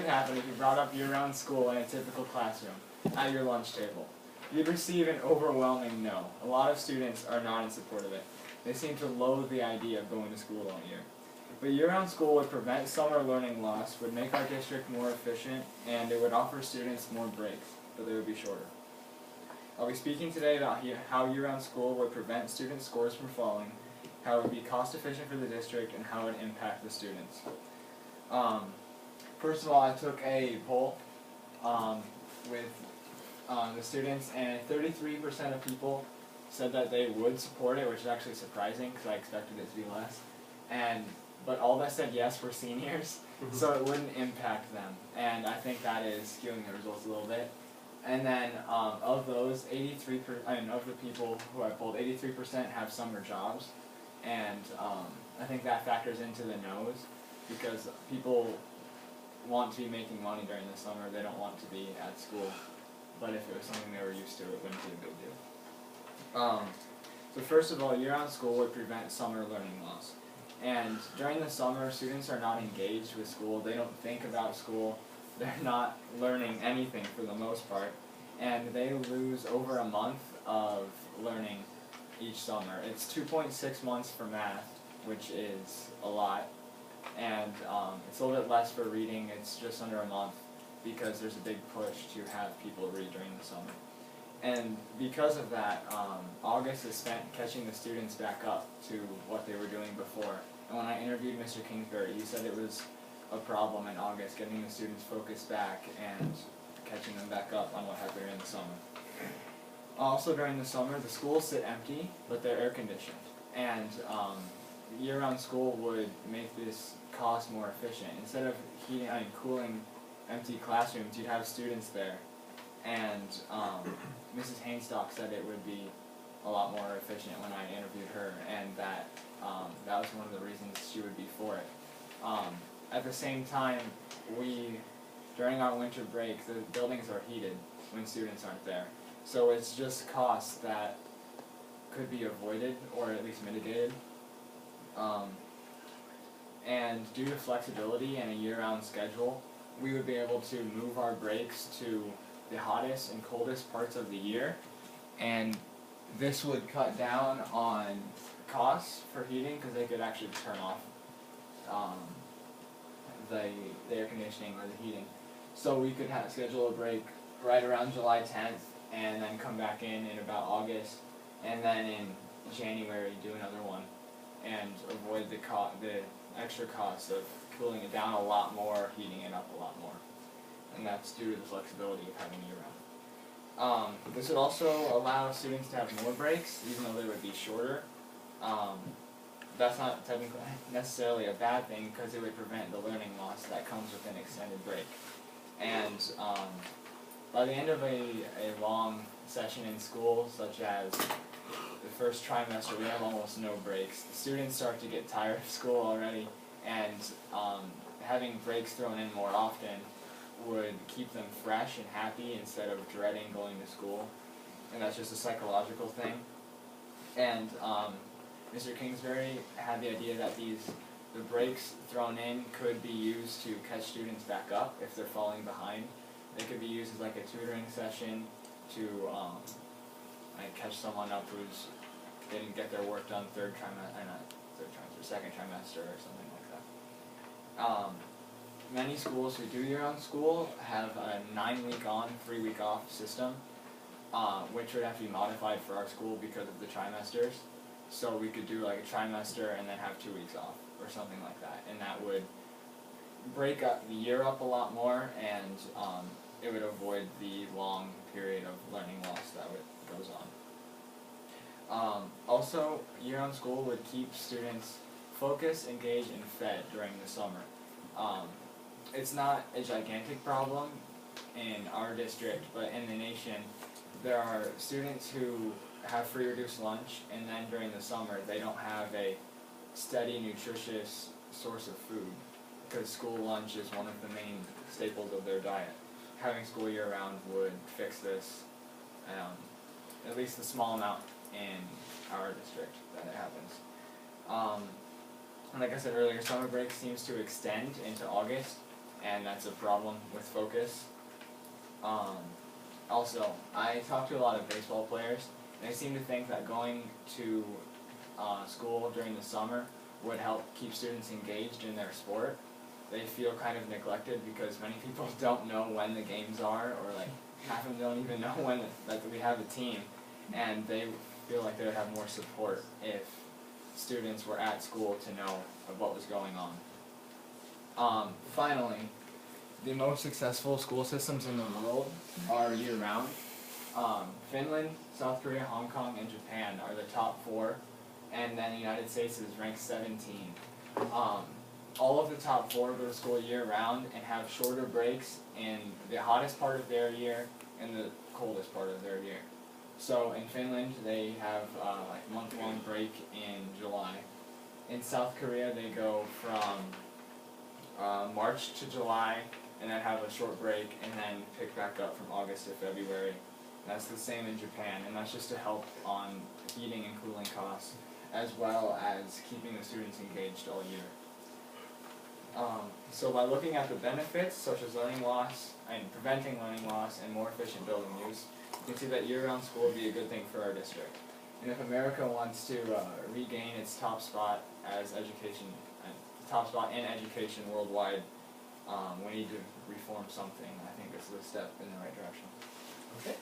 happen if you brought up year-round school in a typical classroom at your lunch table? You'd receive an overwhelming no. A lot of students are not in support of it. They seem to loathe the idea of going to school all year. But year-round school would prevent summer learning loss, would make our district more efficient, and it would offer students more breaks, but they would be shorter. I'll be speaking today about how year-round school would prevent student scores from falling, how it would be cost-efficient for the district, and how it would impact the students. First of all, I took a poll with the students, and 33% of people said that they would support it, which is actually surprising because I expected it to be less. But all that said yes were seniors, so it wouldn't impact them, and I think that is skewing the results a little bit. And then of those, of the people who I polled, 83% have summer jobs, and I think that factors into the no's because people want to be making money during the summer. They don't want to be at school, but if it was something they were used to, it wouldn't be a big deal. So first of all, year-round school would prevent summer learning loss. And during the summer, students are not engaged with school. They don't think about school. They're not learning anything for the most part. And they lose over a month of learning each summer. It's 2.6 months for math, which is a lot. And it's a little bit less for reading. It's just under a month because there's a big push to have people read during the summer. And because of that, August is spent catching the students back up to what they were doing before. And when I interviewed Mr. Kingsbury, he said it was a problem in August, getting the students focused back and catching them back up on what happened during the summer. Also during the summer, the schools sit empty, but they're air conditioned. And year-round school would make this cost more efficient. Instead of heating and cooling empty classrooms, you'd have students there. And Mrs. Hainstock said it would be a lot more efficient when I interviewed her, and that was one of the reasons she would be for it. At the same time, during our winter break, the buildings are heated when students aren't there. So it's just costs that could be avoided or at least mitigated. And due to flexibility and a year-round schedule, we would be able to move our breaks to the hottest and coldest parts of the year, and this would cut down on costs for heating because they could actually turn off the air conditioning or the heating. So we could schedule a break right around July 10th and then come back in about August, and then in January do another one and avoid the extra cost of cooling it down a lot more, heating it up a lot more. And that's due to the flexibility of having year-round. This would also allow students to have more breaks, even though they would be shorter. That's not technically necessarily a bad thing because it would prevent the learning loss that comes with an extended break. And by the end of a long session in school, such as the first trimester, we have almost no breaks. The students start to get tired of school already, and having breaks thrown in more often would keep them fresh and happy instead of dreading going to school, and that's just a psychological thing. And Mr. Kingsbury had the idea that the breaks thrown in could be used to catch students back up if they're falling behind. They could be used as like a tutoring session to catch someone up who's didn't get their work done second trimester or something like that. Many schools who do year-round school have a 9-week on, 3-week off system, which would have to be modified for our school because of the trimesters. So we could do like a trimester and then have 2 weeks off or something like that, and that would break up the year up a lot more, and it would avoid the long period of learning loss that goes on. Also, year-round school would keep students focused, engaged, and fed during the summer. It's not a gigantic problem in our district, but in the nation, there are students who have free reduced lunch, and then during the summer they don't have a steady, nutritious source of food because school lunch is one of the main staples of their diet. Having school year-round would fix this, at least a small amount in our district that it happens. And like I said earlier, summer break seems to extend into August, and that's a problem with focus. Also, I talk to a lot of baseball players, and they seem to think that going to school during the summer would help keep students engaged in their sport. They feel kind of neglected because many people don't know when the games are, or like half of them don't even know when we have a team, and they feel like they would have more support if students were at school to know of what was going on. Finally, the most successful school systems in the world are year-round. Finland, South Korea, Hong Kong, and Japan are the top 4, and then the United States is ranked 17. All of the top 4 go to school year-round and have shorter breaks in the hottest part of their year and the coldest part of their year. So in Finland, they have like month-long break in July. In South Korea, they go from March to July, and then have a short break, and then pick back up from August to February. And that's the same in Japan, and that's just to help on heating and cooling costs, as well as keeping the students engaged all year. So by looking at the benefits, such as learning loss, and preventing learning loss, and more efficient building use, you can see that year-round school would be a good thing for our district. And if America wants to regain its top spot as top spot in education worldwide, we need to reform something. I think this is a step in the right direction. Okay.